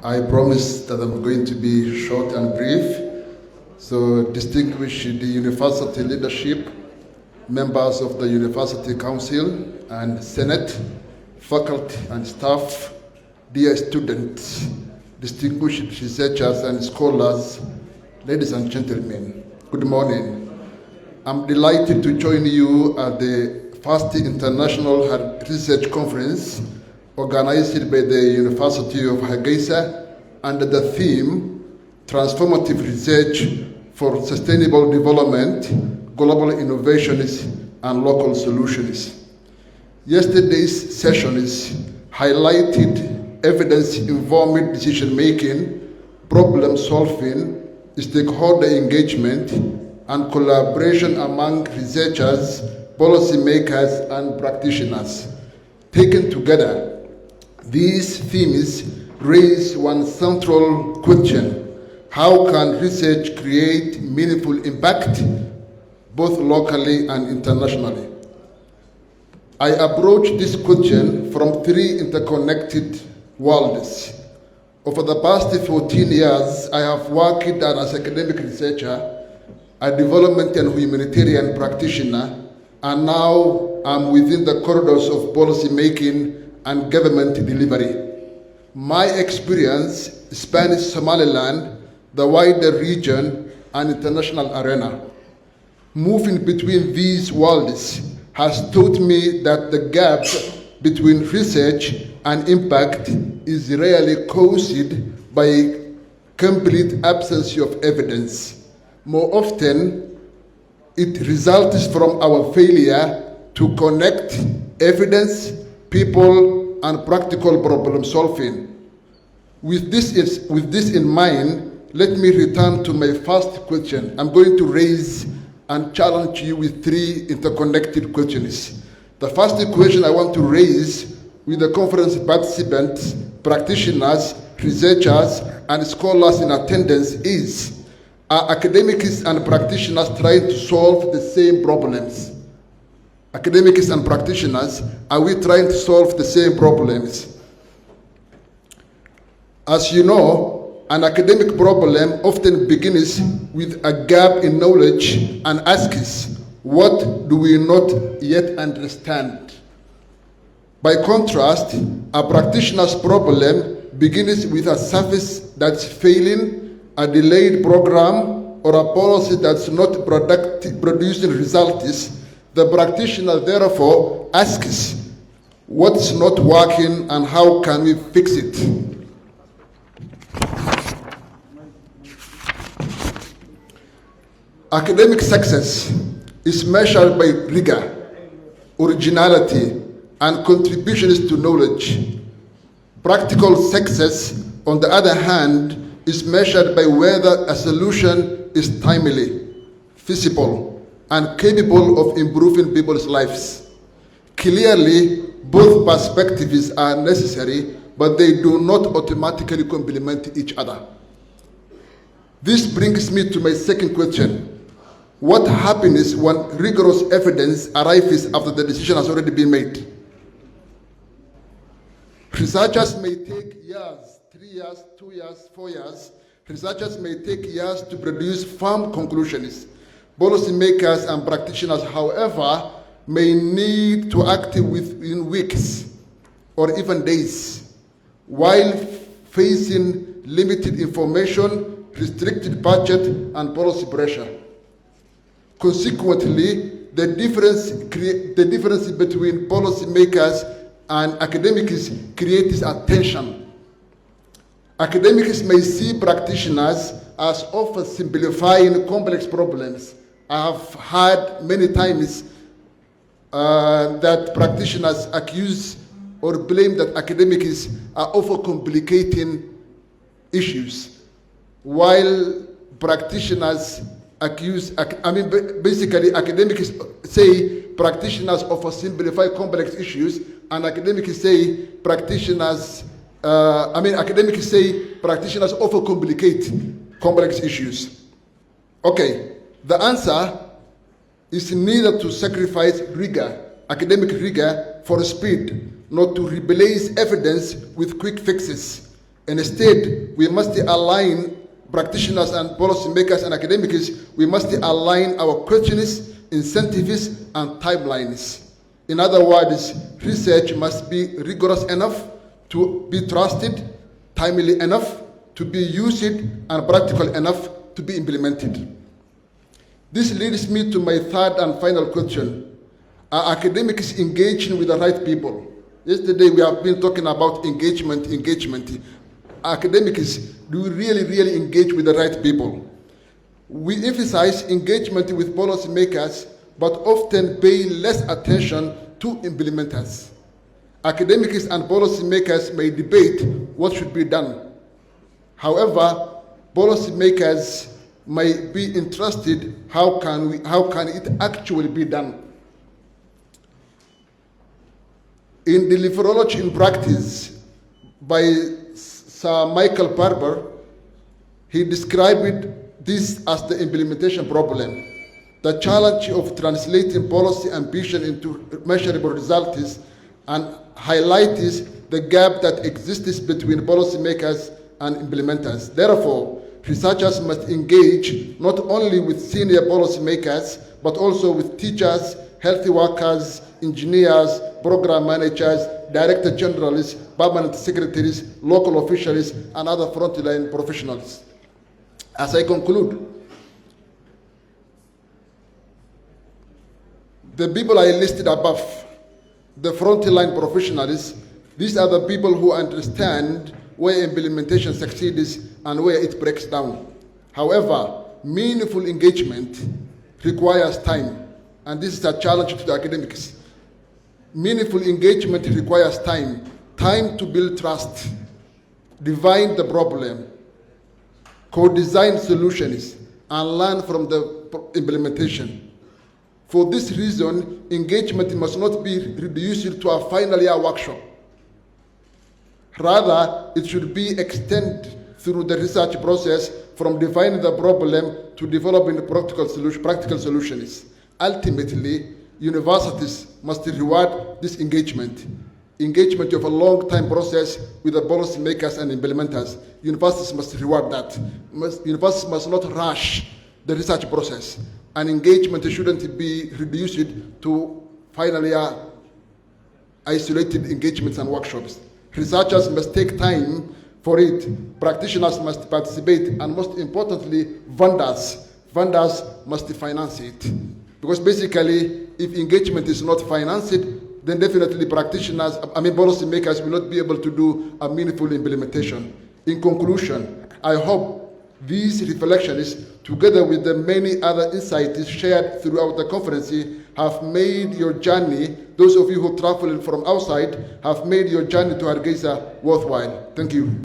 I promise that I'm going to be short and brief. So, distinguished university leadership, members of the University Council and Senate, faculty and staff, dear students, distinguished researchers and scholars, ladies and gentlemen, good morning. I'm delighted to join you at the first International Research Conference organized by the University of Hargeisa under the theme Transformative Research for Sustainable Development, Global Innovations and Local Solutions. Yesterday's sessions highlighted evidence-informed decision-making, problem-solving, stakeholder engagement, and collaboration among researchers, policymakers, and practitioners. Taken together, these themes raise one central question: how can research create meaningful impact, both locally and internationally? I approach this question from three interconnected worlds. Over the past 14 years, I have worked as an academic researcher, a development and humanitarian practitioner, and now I'm within the corridors of policy making and government delivery. My experience spans Somaliland, the wider region, and international arena. Moving between these worlds has taught me that the gap between research and impact is rarely caused by a complete absence of evidence. More often, it results from our failure to connect evidence, people, and practical problem solving. With this in mind, let me return to my first question. I'm going to raise and challenge you with three interconnected questions. The first question I want to raise with the conference participants, practitioners, researchers, and scholars in attendance is: are academics and practitioners trying to solve the same problems? Academics and practitioners, are we trying to solve the same problems? As you know, an academic problem often begins with a gap in knowledge and asks, what do we not yet understand? By contrast, a practitioner's problem begins with a service that's failing, a delayed program, or a policy that's not producing results. The practitioner therefore asks, what's not working and how can we fix it? Academic success is measured by rigor, originality, and contributions to knowledge. Practical success, on the other hand, is measured by whether a solution is timely, feasible, and capable of improving people's lives. Clearly, both perspectives are necessary, but they do not automatically complement each other. This brings me to my second question. What happens when rigorous evidence arrives after the decision has already been made? Researchers may take years, 3 years, 2 years, 4 years. Researchers may take years to produce firm conclusions. Policymakers and practitioners, however, may need to act within weeks or even days, while facing limited information, restricted budget, and policy pressure. Consequently, the difference between policymakers and academics creates a tension. Academics may see practitioners as oversimplifying complex problems. I have heard many times that practitioners accuse or blame that academics are overcomplicating issues, while practitioners basically academics say practitioners oversimplify complex issues, and academics say practitioners overcomplicate complex issues. Okay, the answer is neither to sacrifice rigor, academic rigor, for speed, nor to replace evidence with quick fixes. Instead, we must align practitioners and policymakers and academics. We must align our questions, incentives, and timelines. In other words, research must be rigorous enough to be trusted, timely enough to be used, and practical enough to be implemented. This leads me to my third and final question. Are academics engaging with the right people? Yesterday we have been talking about engagement. Academics, do we really engage with the right people? We emphasize engagement with policymakers, but often pay less attention to implementers. Academics and policymakers may debate what should be done. However, policymakers may be interested how can it actually be done. In Deliverology in Practice by Sir Michael Barber, he described this as the implementation problem. The challenge of translating policy ambition into measurable results and highlights the gap that exists between policymakers and implementers. Therefore, researchers must engage not only with senior policymakers, but also with teachers, health workers, engineers, program managers, director generals, permanent secretaries, local officials, and other frontline professionals. As I conclude, the people I listed above, the frontline professionals, these are the people who understand where implementation succeeds and where it breaks down. However, meaningful engagement requires time, and this is a challenge to the academics. Meaningful engagement requires time to build trust, define the problem, co-design solutions, and learn from the implementation. For this reason, engagement must not be reduced to a final year workshop. Rather, it should be extended through the research process from defining the problem to developing practical solutions. Ultimately, universities must reward this engagement of a long-time process with the policymakers and implementers. Universities must reward that. Universities must not rush the research process. And engagement shouldn't be reduced to final year isolated engagements and workshops. Researchers must take time for it. Practitioners must participate, and most importantly, vendors must finance it. Because basically, if engagement is not financed, then definitely policymakers will not be able to do a meaningful implementation. In conclusion, I hope these reflections, together with the many other insights shared throughout the conference, have made your journey, those of you who traveled from outside, have made your journey to Hargeisa worthwhile. Thank you.